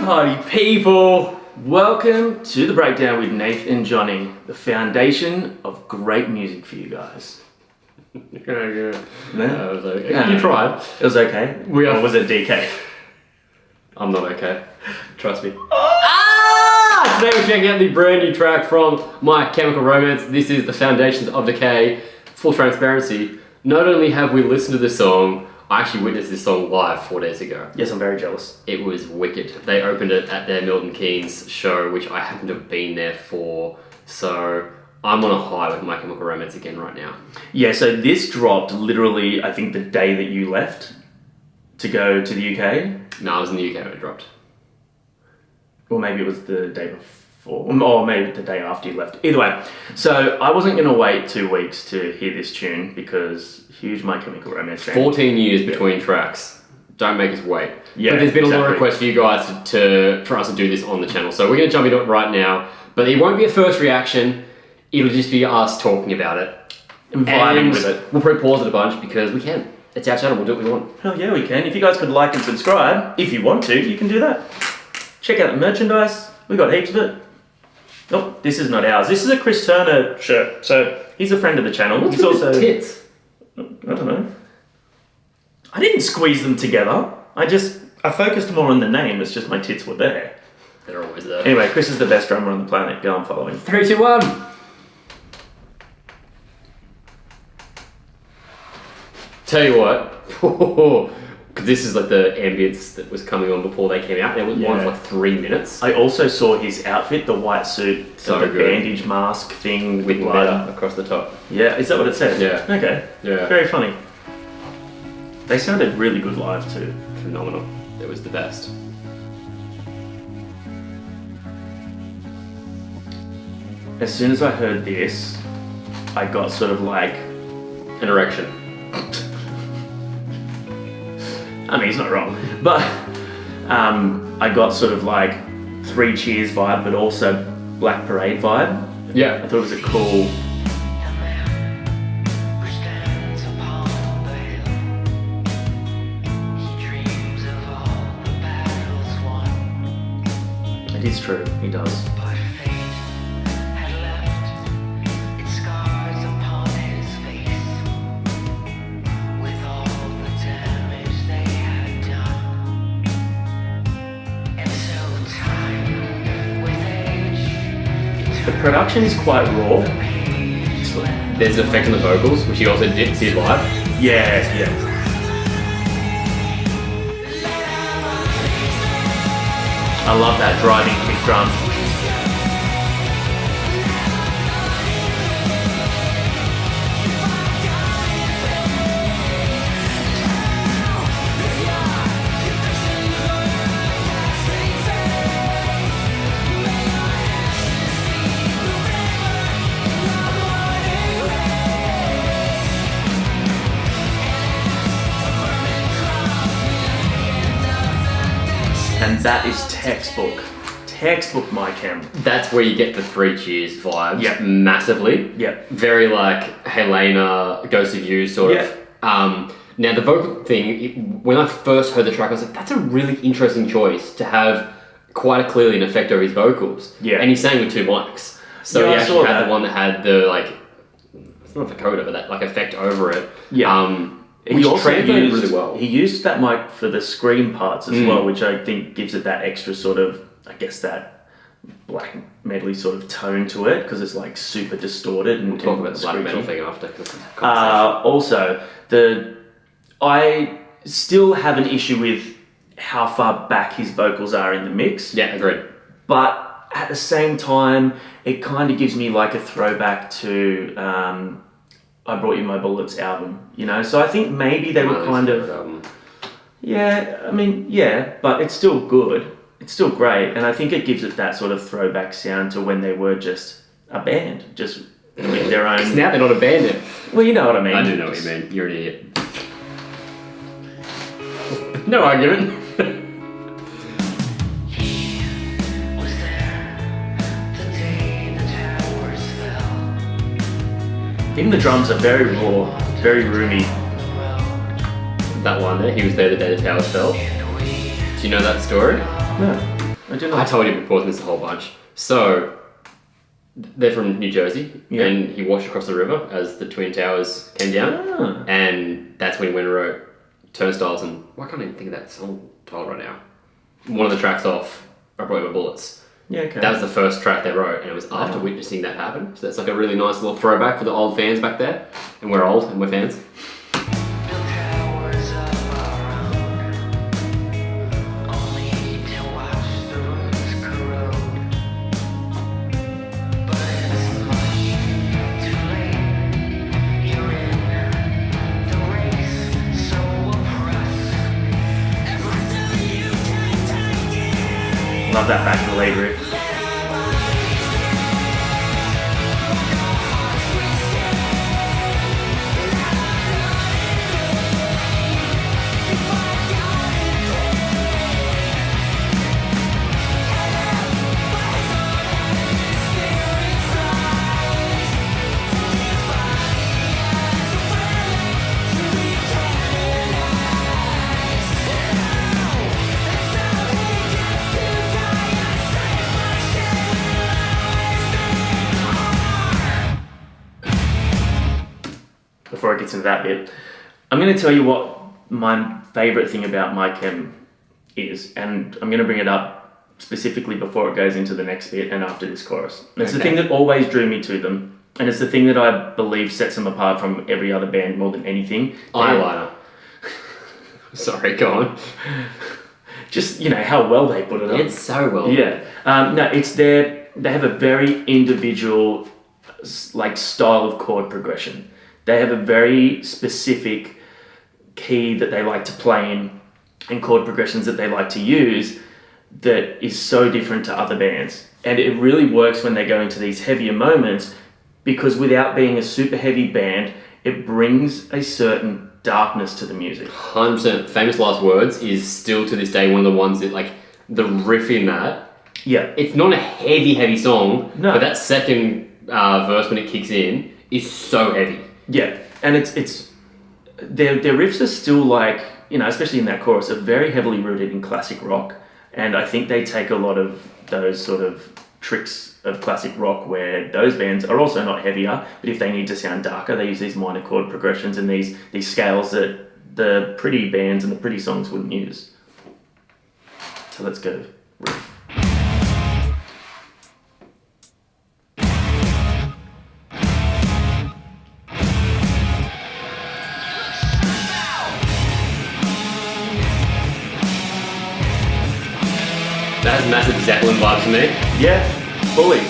party people! Welcome to the breakdown with Nath and Johnny, the foundation of great music for you guys. Yeah. No? It was okay. You tried. It was okay. Or was it Decay? I'm not okay. Trust me. Today we're checking out the brand new track from My Chemical Romance. This is the Foundations of Decay. Full transparency. Not only have we listened to this song, I actually witnessed this song live 4 days ago. Yes, I'm very jealous. It was wicked. They opened it at their Milton Keynes show, which I happened to have been there for. So I'm on a high with My Chemical Romance again right now. Yeah, so this dropped literally, I think, the day that you left to go to the UK. No, I was in the UK when it dropped. Or maybe it was the day before, or maybe the day after you left. Either way, so I wasn't going to wait 2 weeks to hear this tune because huge My Chemical Romance fan. 14 years between tracks. Don't make us wait. Yeah, but there's been a lot of exactly. requests for you guys for us to do this on the channel. So we're going to jump into it right now. But it won't be a first reaction. It'll just be us talking about it. And vibing with it. We'll probably pause it a bunch because we can. It's our channel. We'll do what we want. Hell yeah, we can. If you guys could like and subscribe, if you want to, you can do that. Check out the merchandise. We've got heaps of it. Oh, this is not ours. This is a Chris Turner shirt. So he's a friend of the channel. What's He's with also the tits? I don't know. I didn't squeeze them together. I focused more on the name. It's just my tits were there. They're always there. Anyway, Chris is the best drummer on the planet. Go and follow him. 3, 2, 1. Tell you what. Because this is like the ambience that was coming on before they came out. They went on for like 3 minutes. I also saw his outfit, the white suit, So the good. bandage mask thing With blood. meta across the top. Yeah, is that what it said? Yeah. Okay. Yeah. Very funny. They sounded really good live too. Phenomenal. It was the best. As soon as I heard this, I got sort of like, An erection. I mean, he's not wrong, but I got sort of like 3 Cheers vibe, but also Black Parade vibe. Yeah. I thought it was a cool. It is true, he does. The production is quite raw. There's an effect on the vocals, which he also did live. Yeah, yeah. I love that driving kick drum. And that is textbook My Chem. That's where you get the 3 Cheers vibes. Yeah. Massively. Yeah. Very like Helena, Ghost of You sort of. Now the vocal thing, when I first heard the track, I was like, that's a really interesting choice to have quite clearly an effect over his vocals. Yeah. And he sang with 2 mics. So Yeah, he I actually saw had that. the one that had the like, it's not vocoder, but that like effect over it. Yeah. Which He also translated used, really well. He used that mic for the scream parts as well, which I think gives it that extra sort of, I guess, that black metal sort of tone to it, because it's like super distorted. And We'll talk about the black screechy. metal thing after. 'Cause it's a conversation. Also, I still have an issue with how far back his vocals are in the mix. Yeah, agreed. But at the same time, it kind of gives me like a throwback to I Brought You My Bullets album, you know? So I think maybe they were kind of... Yeah, I mean, yeah, but it's still good. It's still great. And I think it gives it that sort of throwback sound to when they were just a band, just with their own... Now they're not a band then. Well, you know what I mean. I do know what you mean. You're an idiot. No argument. Even the drums are very raw, very roomy. That one there, he was there the day the towers fell. Do you know that story? No. I do I told you before this a whole bunch. So, they're from New Jersey, and he watched across the river as the Twin Towers came down, and that's when he went and wrote Turnstiles, and why can't I even think of that song title right now? One of the tracks off I Brought You My Bullets. Yeah, okay. That was the first track they wrote, and it was after witnessing that happen. So that's like a really nice little throwback for the old fans back there. And we're old, and we're fans. Love that back in the lead riff. Before it gets into that bit, I'm going to tell you what my favourite thing about My Chem is, and I'm going to bring it up specifically before it goes into the next bit and after this chorus. And it's the thing that always drew me to them, and it's the thing that I believe sets them apart from every other band more than anything. Eyeliner. Sorry, go on. Just, you know, how well they put it on. It's so well. Yeah. No, it's they have a very individual, like, style of chord progression. They have a very specific key that they like to play in and chord progressions that they like to use that is so different to other bands. And it really works when they go into these heavier moments, because without being a super heavy band, it brings a certain darkness to the music. 100%. Famous Last Words is still to this day one of the ones that, like, the riff in that. Yeah. It's not a heavy song, no. But that second verse when it kicks in is so heavy. Yeah, and it's their riffs are still, like, you know, especially in that chorus, are very heavily rooted in classic rock, and I think they take a lot of those sort of tricks of classic rock where those bands are also not heavier, but if they need to sound darker, they use these minor chord progressions and these scales that the pretty bands and the pretty songs wouldn't use. So let's go riff. That has massive Zeppelin vibes to me. Yeah, fully.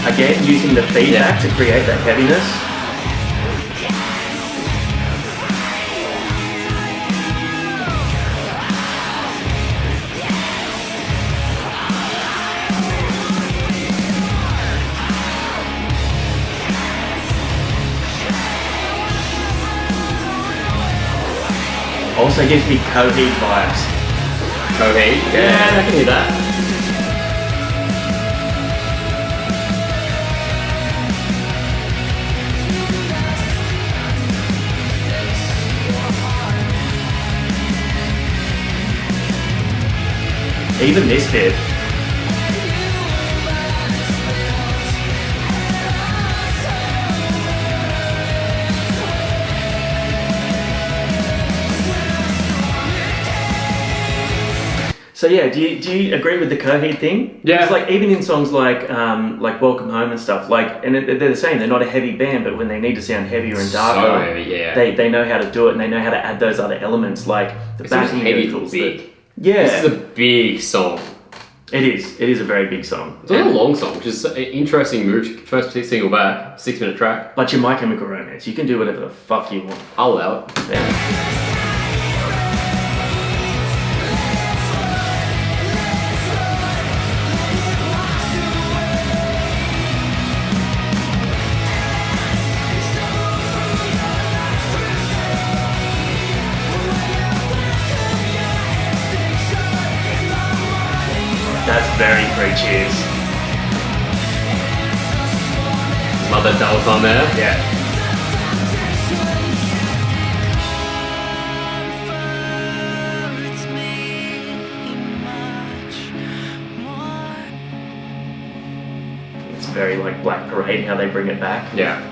Again, using the feedback to create that heaviness. Also gives me Coheed vibes. Coheed? Yeah, I can hear that. Even this bit. So yeah, do you agree with the Coheed thing? Yeah. It's like, even in songs like Welcome Home and stuff, like, and they're the same. They're not a heavy band, but when they need to sound heavier and darker, so heavy, yeah. they know how to do it, and they know how to add those other elements, like the backing vocals. Big. Yeah, this is a big song. It is. It is a very big song. It's not a long song, which is an interesting move. First single back, 6-minute track. But your My Chemical Romance, you can do whatever the fuck you want. I'll allow it. Yeah. That's very 3 Cheers. Mother Dallas on there. Yeah. very like Black Parade, how they bring it back. Yeah.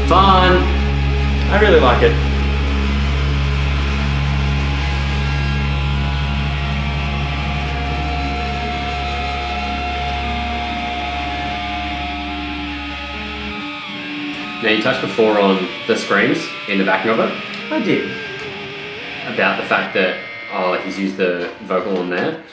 Fun! I really like it. Now, you touched before on the screams in the backing of it. I did. About the fact that, he's used the vocal on there.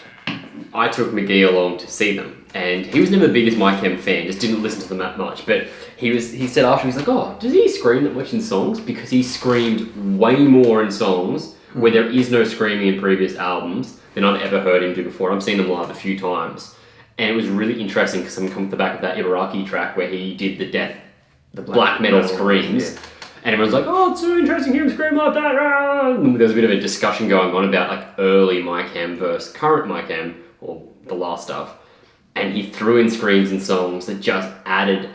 I took McGee along to see them, and he was never the biggest My Chem fan, just didn't listen to them that much, but he said after, he's like, oh, does he scream that much in songs? Because he screamed way more in songs where there is no screaming in previous albums than I've ever heard him do before. I've seen them live a few times, and it was really interesting because I'm coming to the back of that Ibaraki track where he did the black metal screams. Yeah. And everyone's like, oh, it's so interesting to hear him scream like that. And there was a bit of a discussion going on about like early My Chem versus current My Chem, or the last stuff. And he threw in screams in songs that just added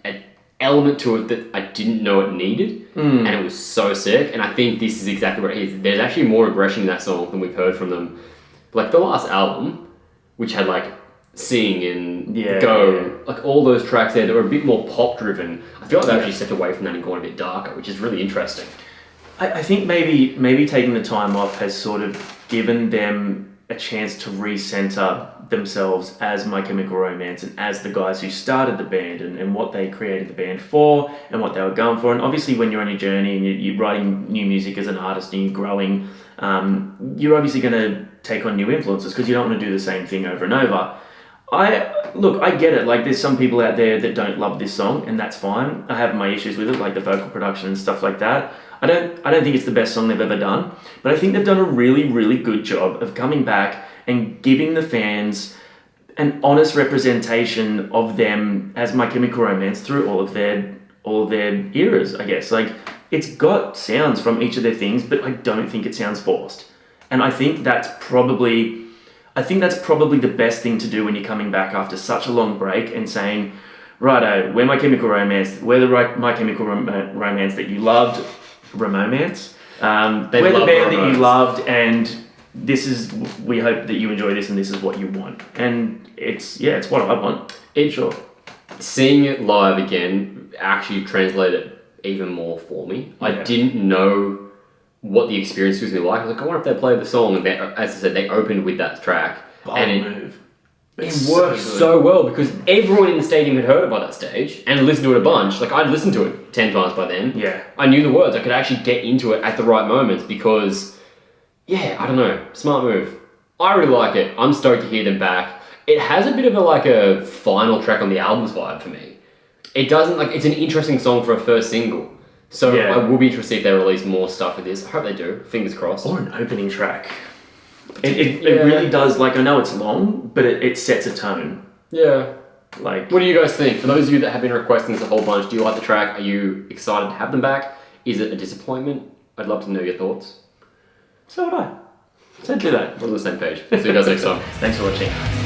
an element to it that I didn't know it needed. And it was so sick. And I think this is exactly what it is. There's actually more aggression in that song than we've heard from them. Like the last album, which had like Sing and Go, like all those tracks there that were a bit more pop driven. I feel like they actually stepped away from that and gone a bit darker, which is really interesting. I think maybe taking the time off has sort of given them a chance to recenter themselves as My Chemical Romance and as the guys who started the band and what they created the band for and what they were going for. And obviously when you're on a journey and you're writing new music as an artist and you're growing, you're obviously going to take on new influences because you don't want to do the same thing over and over. I get it. Like, there's some people out there that don't love this song, and that's fine. I have my issues with it, like the vocal production and stuff like that. I don't think it's the best song they've ever done, but I think they've done a really, really good job of coming back and giving the fans an honest representation of them as My Chemical Romance through all of their eras, I guess. Like, it's got sounds from each of their things, but I don't think it sounds forced. And I think that's probably the best thing to do when you're coming back after such a long break and saying, righto, we're My Chemical Romance, we're the My Chemical Romance that you loved, Romance. We're the band that you loved, and we hope that you enjoy this, and this is what you want. And it's what I want. Sure. Seeing it live again actually translated even more for me. Yeah. I didn't know what the experience was going to be like. I was like, I wonder if they played the song, and as I said, they opened with that track. It worked so well because everyone in the stadium had heard it by that stage and listened to it a bunch. Like, I'd listened to it 10 times by then. Yeah. I knew the words. I could actually get into it at the right moments because, I don't know, smart move. I really like it. I'm stoked to hear them back. It has a bit of a final track on the album's vibe for me. It doesn't, it's an interesting song for a first single. So I will be interested if they release more stuff with this. I hope they do. Fingers crossed. Or an opening track. It really does. I know it's long, but it sets a tone. Yeah. What do you guys think? For those of you that have been requesting this a whole bunch, do you like the track? Are you excited to have them back? Is it a disappointment? I'd love to know your thoughts. So would I. So do that. We're on the same page. See you guys next time. Thanks for watching.